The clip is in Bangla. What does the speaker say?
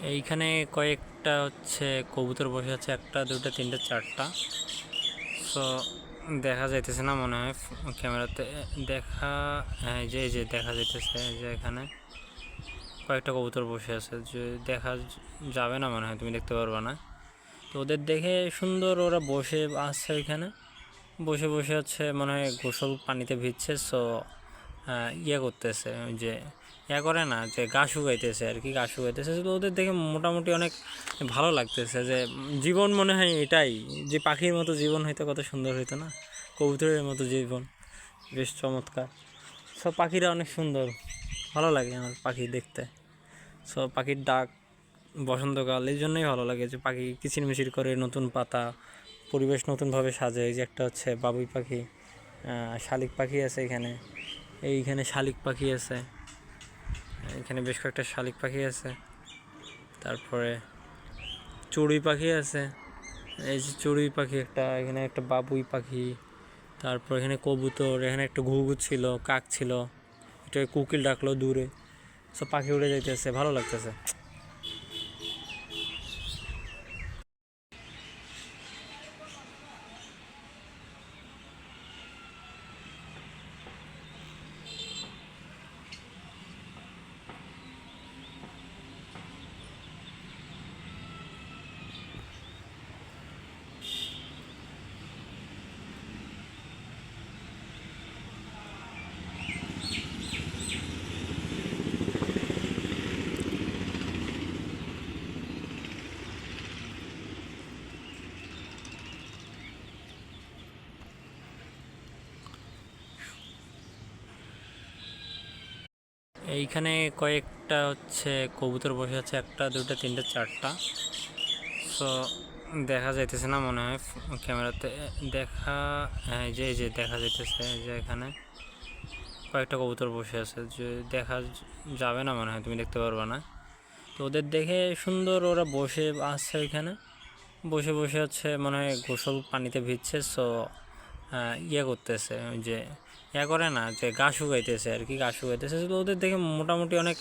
এইখানে কয়েকটা হচ্ছে কবুতর বসে আছে, একটা দুটো তিনটে চারটা। সো দেখা যাইতেছে না মনে হয় ক্যামেরাতে দেখা। হ্যাঁ, এই যে দেখা যাইতেছে যে এখানে কয়েকটা কবুতর বসে আছে, যে দেখা যাবে না মনে হয়, তুমি দেখতে পারবে না। তো ওদের দেখে সুন্দর, ওরা বসে আছে ওইখানে, বসে বসে হচ্ছে মনে হয় গোসল পানিতে ভিজছে। সো ইয়ে করতেছে, ওই যে করে না, যে গা শুকাইতেছে আর কি, গা শুকাইতেছে। তো ওদের দেখে মোটামুটি অনেক ভালো লাগতেছে, যে জীবন মনে হয় এটাই, যে পাখির মতো জীবন হইতো কত সুন্দর হইতো না, কবুতরের মতো জীবন, বেশ চমৎকার। সব পাখিরা অনেক সুন্দর, ভালো লাগে আমার পাখি দেখতে। সব পাখির ডাক, বসন্তকাল এই জন্যই ভালো লাগে, যে পাখি কিচিরমিচির করে, নতুন পাতা, পরিবেশ নতুনভাবে সাজে। এই যে একটা হচ্ছে বাবুই পাখি, শালিক পাখি আছে এখানে, এইখানে শালিক পাখি আছে, এখানে বেশ কয়েকটা শালিক পাখি আছে। তারপরে চড়ুই পাখি আছে, এই যে চড়ুই পাখি একটা, এখানে একটা বাবুই পাখি। তারপর এখানে কবুতর, এখানে একটা ঘুঘু ছিল, কাক ছিল, এটা কোকিল ডাকলো দূরে। সব পাখি উড়ে যাইতেছে, ভালো লাগতেছে। এইখানে কয়েকটা হচ্ছে কবুতর বসে আছে, একটা দুটো তিনটে চারটা। সো দেখা যাইতেছে না মনে হয় ক্যামেরাতে দেখা। হ্যাঁ, এই যে দেখা যাইতেছে যে এখানে কয়েকটা কবুতর বসে আছে, যে দেখা যাবে না মনে হয়, তুমি দেখতে পারবে না। তো ওদের দেখে সুন্দর, ওরা বসে আছে ওইখানে, বসে বসে হচ্ছে মনে হয় গোসল পানিতে ভিজছে। সো করতেছে, ওই যে করে না, যে গা শুকাইতেছে আর কি, গা শুকাইতেছে। তো ওদের দেখে মোটামুটি অনেক